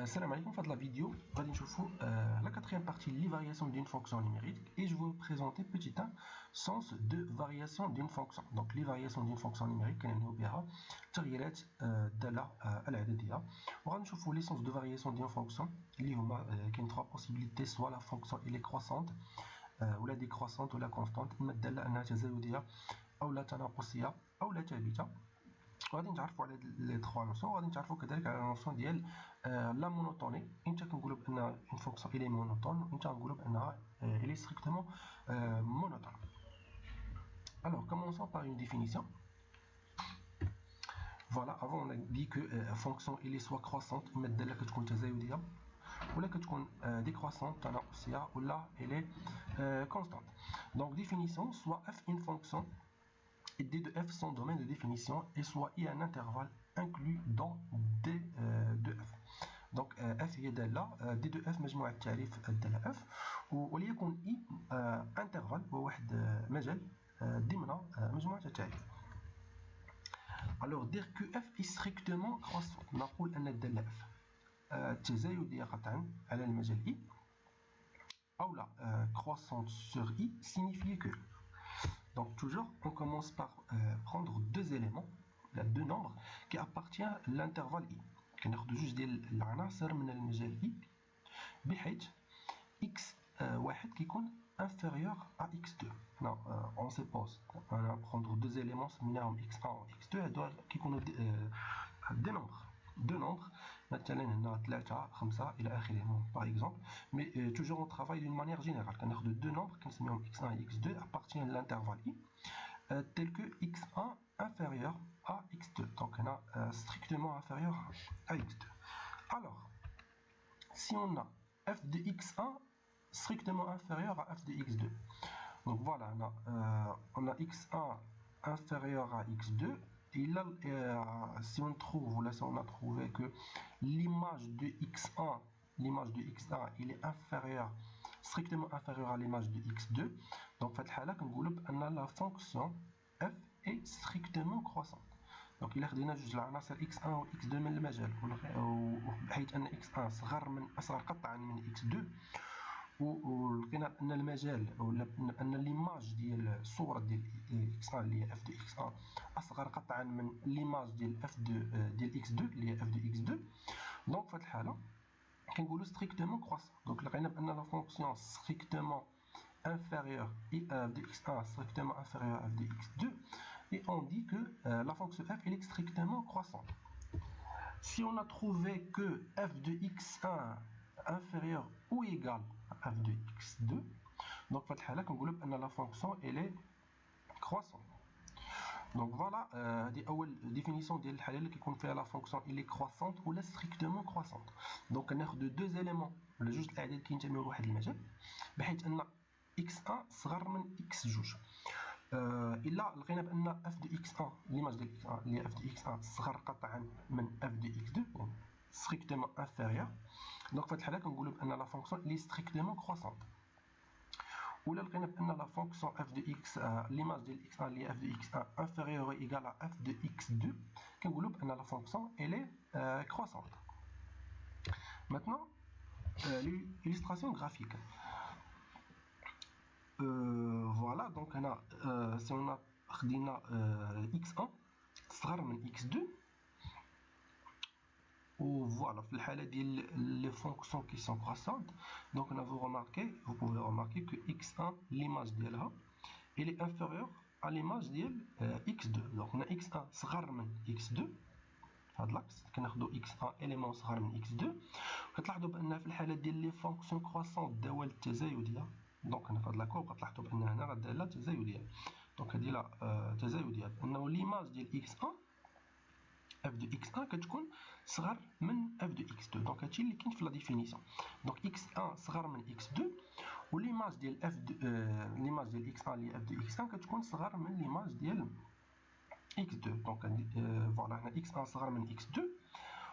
Salam alaikum, dans la vidéo, on va voir la quatrième partie, les variations d'une fonction numérique, et je vais vous présenter petit 1 sens de variation d'une fonction. Donc les variations d'une fonction numérique, on verra تغييرات دالة العددية. On va voir les sens de variation d'une fonction. Il y a trois possibilités, soit la fonction elle est croissante, ou la décroissante, ou la constante, إما الدالة أنها تزايدية أو لا تناقصية أو لا ثابتة. غادي نتعرفوا على لي 3 نوسيون، غادي نتعرفوا كذلك على نوسيون ديال لا مونوتوني. امتى كنقولوا بان اون فونكسيون الي مونوتون، وامتى كنقولوا بانها الي ستريكتومون مونوتون. Alors commençons par une définition. Voilà, avant on a dit que fonction elle est soit croissante اما الداله كتكون تزايديه ولا كتكون décroissante تناقصيه ولا elle est constante. Donc définition, soit f une fonction et d de f son domaine de définition et soit i un intervalle inclus dans d de f. Donc f هي دالة d de f مجموعة تعريف الدالة f وليكن i intervalle هو واحد مجال ضمن مجموعة التعريف. Alors dire que f est strictement croissante، نقول أن الدالة f تزايدية قطعا على المجال i أو لا croissante sur i signifie que. Donc toujours, on commence par prendre deux éléments, deux nombres qui appartiennent à l'intervalle i. كناخذ جوج ديال العناصر من المجال i بحيث x واحد كيكون inférieur à x2. Non, on suppose on va prendre deux éléments سميناهم x1 و x2 هادو كيكونوا des nombres. Deux nombres, مثلا هنا 3 5 الى اخره par exemple, mais toujours on travaille d'une manière générale. كناخذ deux nombres كنسميهم x1 et x2 appartiennent à l'intervalle i tel que x1 inférieur à x2, donc هنا strictement inférieur à x2. Alors si on a f de x1 strictement inférieur à f de x2, donc voilà on a x1 inférieur à x2. Et là, si on trouve, là, si on a trouvé que l'image de x1, il est inférieur, strictement inférieur à l'image de x2, donc la fonction f est strictement croissante. Donc il a خدينا جوج العناصر x1 و x2 من المجال، وبحيث ان x1 اصغر قطعا من x2، ولقينا ان المجال ولا ان ليماج ديال الصوره ديال x1 اللي هي f de x1 اصغر قطعا من ليماج ديال f ديال x2 اللي هي f de x2. دونك في هذه الحاله كنقولوا strictement croissant. دونك لقينا بان لا فونكسيون strictement inférieure f de x1 strictement inférieure à f de x2 et on dit que la fonction f elle est strictement croissante. Si on a trouvé que f de x1 inférieur ou égal à f de x2, donc في الحالة كنقولوا بأن la fonction elle est croissante. Donc voilà دي أول définition ديال الحالة اللي كيكون فيها la fonction elle est croissante ولا strictement croissante. donc كناخذ deux éléments ولا جوج الأعداد كينتميو لواحد المجال بحيث أن x1 صغر من x2. إلا لقينا بأن f de x1 l'image ديال x1 اللي هي f de x1 صغر قطعا من f de x2 strictement inférieur. donc في هذه الحالة كنقولوا بأن la fonction elle est strictement croissante. ولا لقينا بأن la fonction f de x l'image ديال x1 اللي هي f de x1 inférieur ou égal à f de x2 كنقولوا بأن la fonction elle est croissante. Maintenant l'illustration graphique. Voilà, donc هنا si on a خدينا x1 صغر من x2. Ou voilà, في الحالة ديال les fonctions qui sont croissantes, donc vous pouvez remarquer que x1 l'image ديالها elle est inférieure à l'image ديال x2. donc on a x1 صغر من x2 هاد لاكس كناخدو x1 élément صغر من x2. كتلاحظوا بأن في الحالة ديال les fonctions croissantes الدوال التزايدية، donc هنا في هاد لاكورب كتلاحظوا بأن هنا راه الدالة تزايدية، donc هادي لا تزايدية بأنه l'image ديال x1 f de x1 كتكون صغر من f de x2. دونك هادشي اللي كاين في لا ديفينيسيون. دونك x1 صغر من x2 و ليماج ديال f ليماج ديال x1 اللي f de x1 كتكون صغر من ليماج ديال x2. دونك فوالا هنا x1 صغر من x2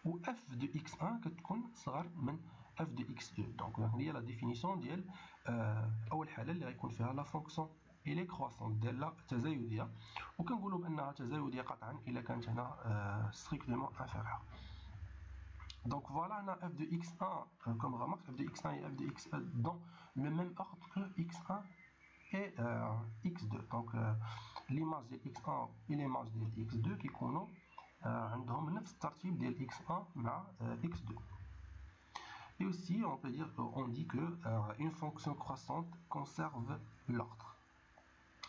و f de x1 كتكون صغر من f de x2. دونك هي لا ديفينيسيون ديال اول حاله اللي غيكون فيها لا فونكسيون إلي كرواسون دالة تزايدية، وكنقولوا بأنها تزايدية قطعا إلا كانت هنا ستريكتومون انفيريور. Donc voilà, on a f de x1 comme remarque, f de x1 et f de x2 dans le même ordre que x1 et x2. Donc l'image de x1 et l'image de x2 qui كيكونوا عندهم نفس الترتيب ديال x1 مع x2. Et aussi on peut dire, on dit que une fonction croissante conserve l'ordre.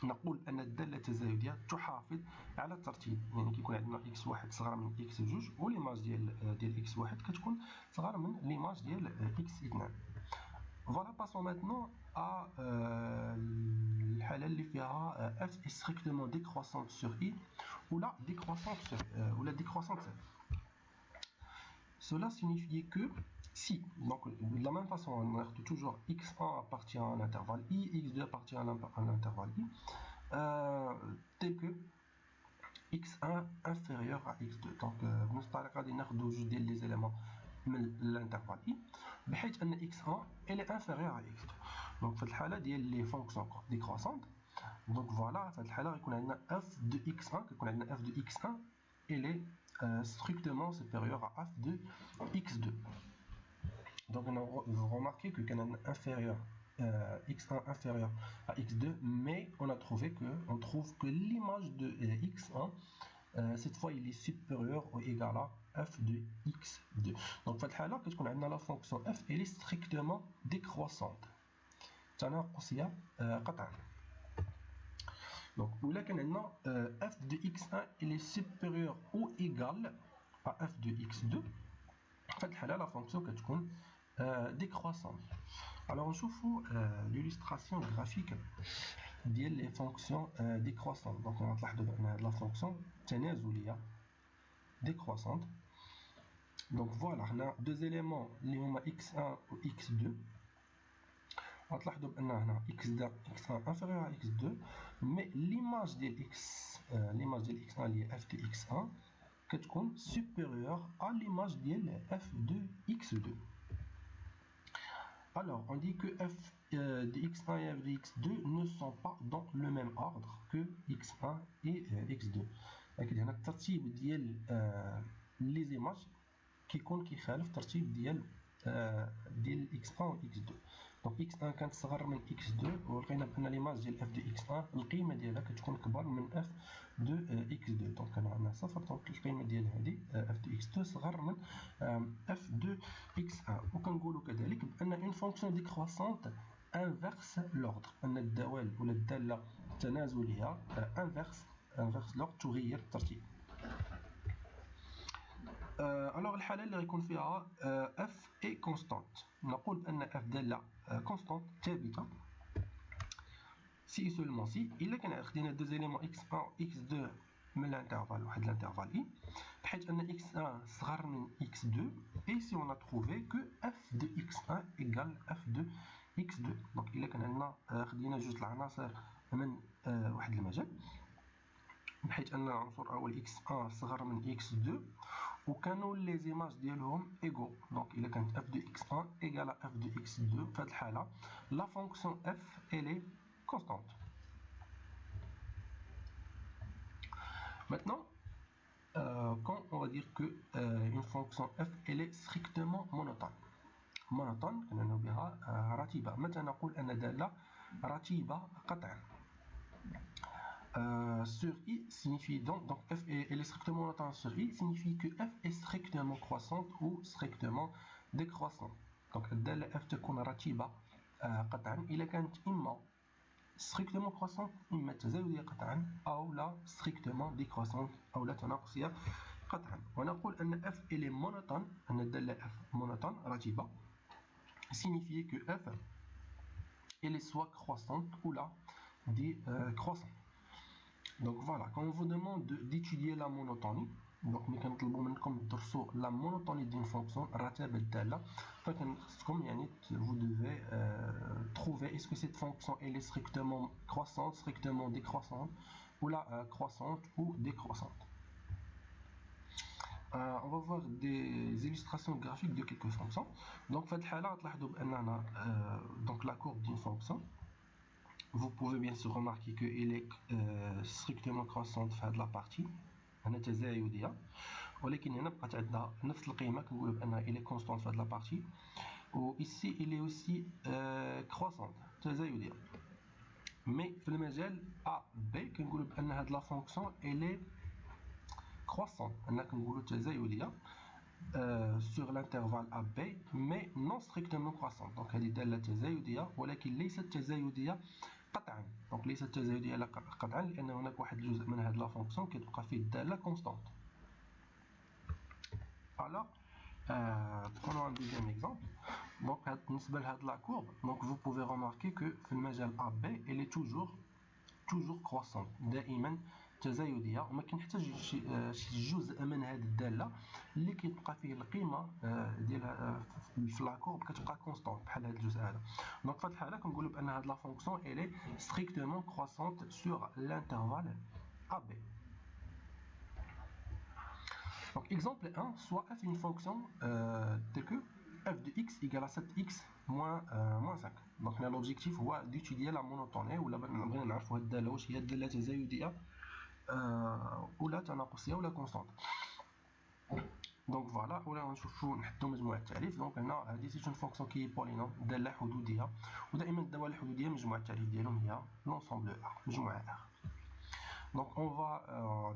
نقول أن الدالة التزايدية تحافظ على الترتيب، يعني كيكون عندنا x1 صغر من x2 وليماج ديال x1 كتكون صغر من ليماج ديال x2. Voilà, passons maintenant à الحالة اللي فيها f est strictement décroissante sur i ou la décroissante sur f. Cela signifie que si, donc de la même façon, on a toujours x1 appartient à un intervalle i, x2 appartient à un intervalle i, tel que x1 inférieur à x2. Donc, بنطلق غادي ناخذ جوج ديال لي زيليمون من الانترفال i بحيث ان x1 elle est inférieure à x2. Donc في الحالة ديال لي فونكسيون décroissantes, donc voilà, في الحالة غيكون عندنا f de x1 كيكون عندنا f de x1 elle est strictement supérieure à f de x2. Donc vous remarquez que quand on inférieur x1 inférieur à x2, mais on trouve que l'image de x1 cette fois il est supérieur ou égal à f de x2. Donc في الحالة كتكون عندنا la fonction f elle est strictement décroissante تناقصية قطعا. Donc ولا كان عندنا f de x1 elle est supérieur ou égal à f de x2. في الحالة la fonction كتكون décroissante. Alors نشوفوا l'illustration graphique ديال les fonctions décroissantes. Donc غتلاحظوا بأن هاد la fonction تنازلية décroissante. Donc voilà, on a deux éléments اللي هما x1 و x2. غتلاحظوا بأن هنا x1 inférieur à x2, mais l'image ديال x1 اللي هي f de x1 كتكون supérieure à l'image ديال f de x2. Alors, on dit que f de x1 et f de x2 ne sont pas dans le même ordre que x1 et x2. Donc, هنا الترتيب ديال les images كيكون كيخالف الترتيب ديال x1 و x2. Donc x1 كانت صغر من x2 ولقينا بأن ليماج ديال f de x1 القيمة ديالها كتكون كبر من f de x2. دونك كان عندنا صفر، دونك القيمة ديال هذه f de x2 صغر من f de x1. وكنقولوا كذلك بأن une fonction décroissante inverse l'ordre، أن الدوال ولا الدالة التنازلية inverse l'ordre تغير الترتيب. alors الحالة اللي غيكون فيها f est constante، نقول بأن f دالة constante ثابتة si seulement si إلا كان خدينا deux éléments x1 و x2 من الانترفال واحد الانترفال i بحيث أن x1 صغر من x2 et si on a trouvé que f de x1 égale f de x2. donc إلا كان عندنا خدينا جوج العناصر من واحد المجال بحيث ان العنصر الاول x1 صغر من x2 وكانوا لي زيماج ديالهم ايغو. دونك الا كانت f de x1 égale à f de x2 في هذه الحاله la fonction f elle est constante. Maintenant quand on va dire que une fonction f elle est strictement monotone كنعنيو بها رتيبه. متى نقول ان داله رتيبه قطعا sur i signifie donc f elle est strictement monotone sur i signifie que f est strictement croissante ou strictement décroissante. donc الدالة f تكون رتيبة قطعا إلا كانت إما strictement croissante إما تزايدية قطعا أو لا strictement décroissante أو لا تناقصية قطعا. ونقول أن f elle est monotone، أن الدالة f monotone رتيبة signifie que f elle est soit croissante ou la décroissante. Donc voilà, quand on vous demande d'étudier la monotonie, donc nous avons la monotonie d'une fonction رتابة الدالة، فكنخصكم يعني vous devez trouver est-ce que cette fonction elle est strictement croissante, strictement décroissante ou la croissante ou décroissante. On va voir des illustrations graphiques de quelques fonctions. Donc في هذه الحالة تلاحظوا بأننا donc la courbe d'une fonction. Vous pouvez bien sûr remarquer qu'elle est strictement croissante de la partie. ولكن هنا بقات عندنا نفس القيمه كنقولوا بانها الى كونستانت في هذه لابارتي و ici il est aussi croissante تزايديه. مي في المجال ا بي كنقولوا بان هاد لا فونكسيون الي croissante اننا كنقولوا تزايديه sur l'intervalle AB mais non strictement croissante. Donc هذه داله تزايديه ولكن ليست تزايديه قطعا. دونك ليست تزايديه قطعا لان هناك واحد الجزء من هاد لا فونكسيون كتبقى فيه الداله كونستانت. Alors prenons un deuxième exemple. Donc بالنسبه لهاد لا كورب donc vous pouvez remarquer que في المجال AB elle est toujours croissante دائما تزايديه وما كاين حتى شي جزء من هذه الداله اللي كيبقى فيه القيمه ديالها في لا كورب كتبقى كونستانت بحال هذا الجزء هذا. دونك في هذه الحاله كنقولوا بان هذه لا فونكسيون elle est strictement croissante sur l'intervalle AB. Donc exemple 1, soit f est une fonction telle que f de x égale à 7x moins 5. Donc l'objectif هو d'étudier la monotonie ولا بغينا نعرفوا هاد الداله واش هي الداله تزايديه ولا تناقصيه ولا كونستانت. دونك فوالا ولا غنشوفوا نحدوا مجموعه التعريف. دونك هنا هذه سي اون فونكسيون كي بولينوم داله حدوديه ودائما الدوال الحدوديه مجموعه التعريف ديالهم هي لونسومبل ا مجموعه ا. Donc on va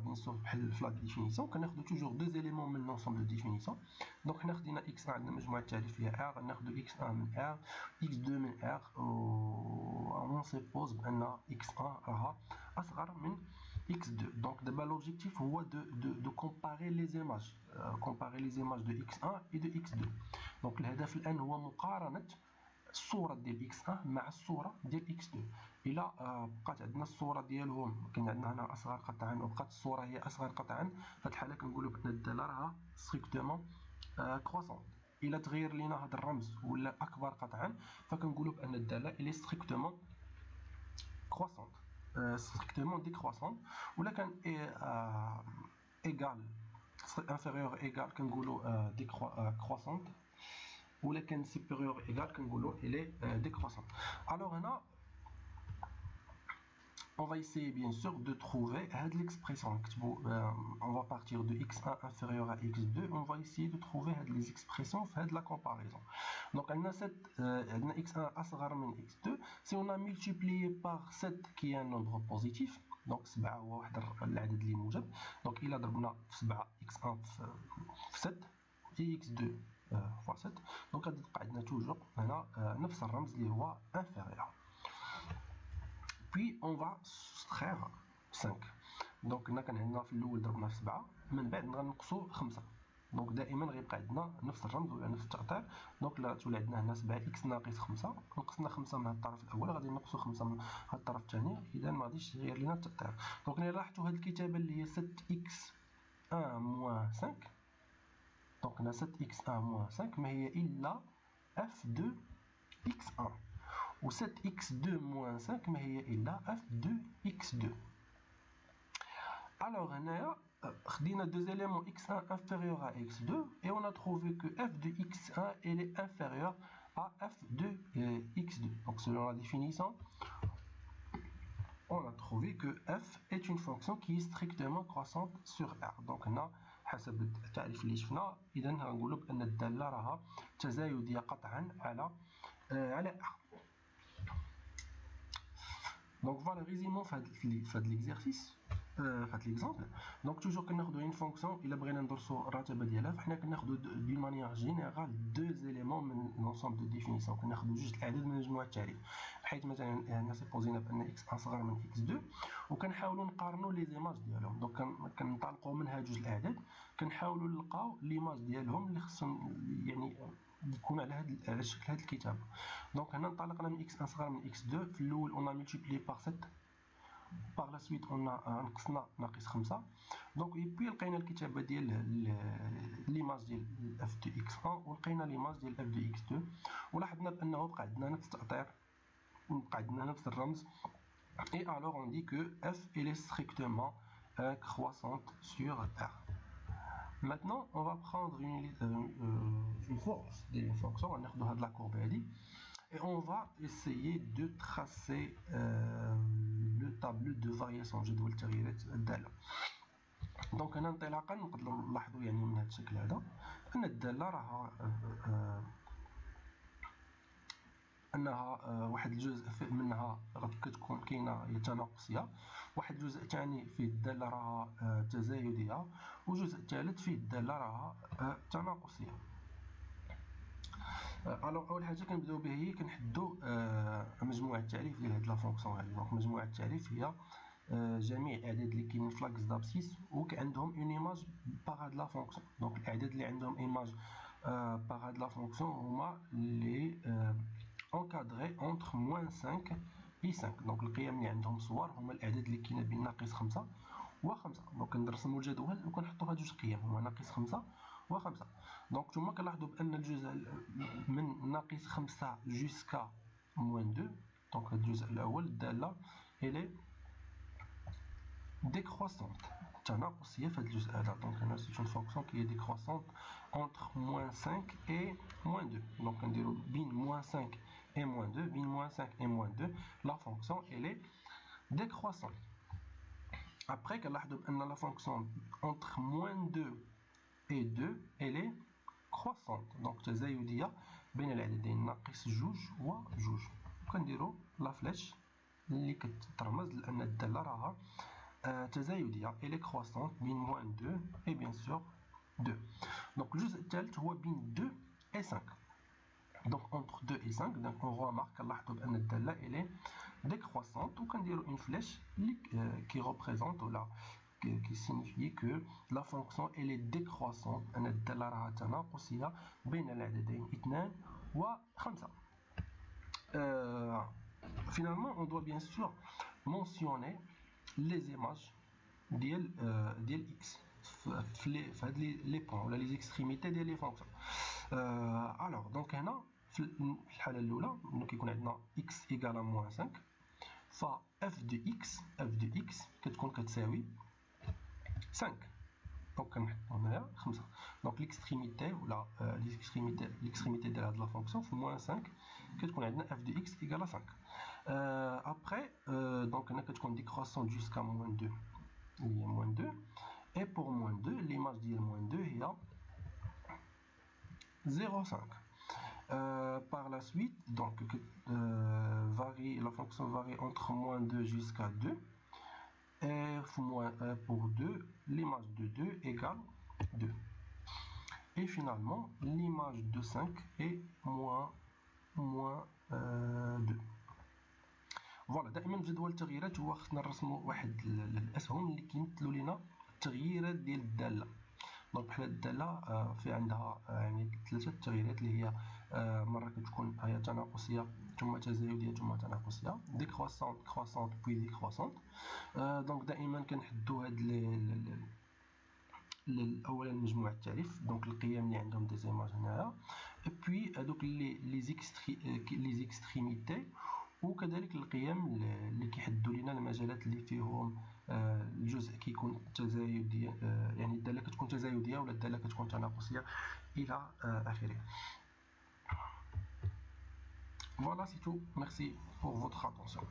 bien sûr في la définition كناخذوا toujours deux éléments من l'ensemble de définition. Donc حنا خدينا x1 عندنا مجموعة تعريف فيها r ناخذوا x1 من r x2 من r و on suppose بأن x1 راها أصغر من x2. Donc دابا l'objectif هو de comparer les images de x1 et de x2. Donc الهدف الآن هو مقارنة الصورة ديال x1 مع الصورة ديال x2. إلا بقات عندنا الصورة ديالهم كاين عندنا هنا أصغر قطعا وبقات الصورة هي أصغر قطعا في هاد الحالة كنقولوا بأن الدالة راها ستريكتومون كرواسونت. إلا تغير لينا هاد الرمز ولا أكبر قطعا فكنقولوا بأن الدالة إلي ستريكتومون كرواسونت ستريكتومون ديكرواسونت. ولا كان إيغال انفيريور إيغال كنقولوا كرواسونت ولا كان supérieur égal كنقولوا il est décroissant. Alors هنا on va essayer bien sûr de trouver هاد l'expression نكتبوا on va partir de x1 inférieur à x2 on va essayer de trouver هاد les expressions في هاد la comparaison. Donc عندنا 7 عندنا x1 أصغر من x2 si on a multiplié par 7 qui est un nombre positif. Donc 7 هو واحد العدد اللي موجب. Donc إلا ضربنا في 7 x1 في 7 في x2 fois 7 دونك غادي تبقى عندنا توجور هنا نفس الرمز اللي هو inférieur. Puis on va soustraire 5. دونك هنا كان عندنا في الاول ضربنا في 7 من بعد غنقصوا 5. دونك دائما غيبقى عندنا نفس الرمز ولا نفس التعطير. دونك لا تولي عندنا هنا 7 x ناقص 5 نقصنا 5 من الطرف الاول غادي نقصوا 5 من هذا الطرف الثاني اذا ما غاديش يغير لنا التعطير. دونك الا لاحظتوا هذه الكتابه اللي هي 7x1 moins 5. Donc on a 7x1 moins 5 mais il y a إلا f de x1 ou 7x2 moins 5 mais il y a إلا f de x2. Alors on a deux éléments x1 inférieur à x2 et on a trouvé que f de x1 elle est inférieur à f de x2. Donc selon la définition on a trouvé que f est une fonction qui est strictement croissante sur R. Donc on a حسب التعريف اللي شفنا اذا غنقولوا بان الداله راها تزايديه قطعا على R. دونك فوالا ريزيمون في هذا ليكزارسيس في هذا ليكزامبل. دونك توجور كناخذوا اون فونكسيون الا بغينا ندرسوا الرتبه ديالها فحنا كناخذوا دون مانيير جينيرال دو زيليمون من لونسومبل دو ديفينيسيون. كناخذوا جوج الاعداد من مجموعه التعريف بحيث مثلا هنا سيبوزينا بان اكس اصغر من اكس 2 وكنحاولوا نقارنوا لي زيماج ديالهم. دونك كنطلقوا من هاد جوج الاعداد كنحاولوا نلقاو ليماج ديالهم اللي خصهم يعني يكون على الشكل هذا الكتاب. دونك هنا انطلقنا من x1 اصغر من x2 في الاول on a multiplié par 7 par la suite on a نقصنا ناقص 5. دونك اي لقينا الكتابه ديال ليماج ديال f de x1 ولقينا ليماج ديال f de x2 ولاحظنا بانه بقى عندنا نفس التعطير وبقى عندنا نفس الرمز. et alors on dit que f elle est strictement croissante sur R. Maintenant, on va prendre une force d'une fonction, on va de la courbe et on va essayer de tracer le tableau de variation. Je dois le tirer. دونك هنا انطلاقا نقدروا نلاحظوا يعني من هذا الشكل هذا ان الداله راها انها واحد الجزء منها كتكون كاينه تناقصيه، واحد الجزء ثاني فيه الداله راها تزايديه، وجزء ثالث فيه الداله راها تناقصيه. الوغ اول حاجه كنبداو به هي كنحدوا مجموعه التعريف لهاد لا فونكسيون هذه. دونك مجموعه التعريف هي جميع الاعداد اللي كاينين في لاكس دابسيس وعندهم اون ايماج باغ هاد لا فونكسيون. دونك الاعداد اللي عندهم ايماج باغ هاد لا فونكسيون هما لي encadrés entre -5 et 5. دونك القيم اللي عندهم صور هما الاعداد اللي كاينه بين ناقص 5 و5. دونك كنرسموا الجدول وكنحطوا هاد جوج قيم هما ناقص 5 و5. دونك نتوما كنلاحظوا بان الجزء من ناقص 5 جوسكا موان 2. دونك هاد الجزء الاول الداله الي décroissante تناقصيه في هذا الجزء هذا. دونك هنا سي اون فونكسيون كي هي décroissante entre -5 et -2. دونك نديرو بين -5 et -2. بين -5 et -2 la fonction elle est décroissante. après كنلاحظوا بان la fonction entre -2 et 2 elle est croissante. دونك تزايديه بين العددين ناقص جوج وجوج. كنديرو لا فليش اللي كترمز لان الداله راها تزايديه elle est croissante بين -2 et bien sûr 2. دونك الجزء الثالث هو بين 2 et 5. دونك entre 2 et 5 دونك on remarque كنلاحظوا بان الداله elle est décroissante وكنديروا une flèche qui représente ولا qui signifie que la fonction elle est décroissante. أن الدالة راها تناقصية بين العددين 2 و 5. Finalement on doit bien sûr mentionner les images ديال x في هاد لي بوين ولا لي اكستريميتي ديال لي فونكسيون. الوغ دونك هنا في الحالة الأولى ملي كيكون عندنا x égale -5 ف f de x كتكون كتساوي 5. دونك كنحطو هنايا 5. دونك ليكستريميتي ولا ليكستريميتي ديال هاد لا فونكسيون في -5 كتكون عندنا f de x égale 5. après دونك هنا كتكون décroissante jusqu'à -2 اللي هي -2 et pour -2 l'image ديال -2 هي 0,5. par la suite donc varie la fonction varie entre -2 jusqu'à 2 et pour 2 l'image de 2 égale 2 et finalement l'image de 5 est -2. فوالا دائما في جدول التغييرات هو خصنا نرسموا واحد الاسهم اللي كيمثلوا لنا التغييرات ديال الداله. دونك بحال الداله في عندها يعني ثلاثه التغييرات اللي هي مره كتكون هي تناقصيه ثم تزايديه ثم تناقصيه ديكروسونت كروسونت بوي ديكروسونت. دونك دائما كنحدوا هاد اولا مجموعه التعريف دونك القيم اللي عندهم دي زيماج هنايا بوي هذوك لي زيكستريميتي وكذلك القيم اللي كيحدوا لنا المجالات اللي فيهم الجزء كيكون تزايدي يعني الداله كتكون تزايديه ولا الداله كتكون تناقصيه الى اخره. Voilà, c'est tout. Merci pour votre attention.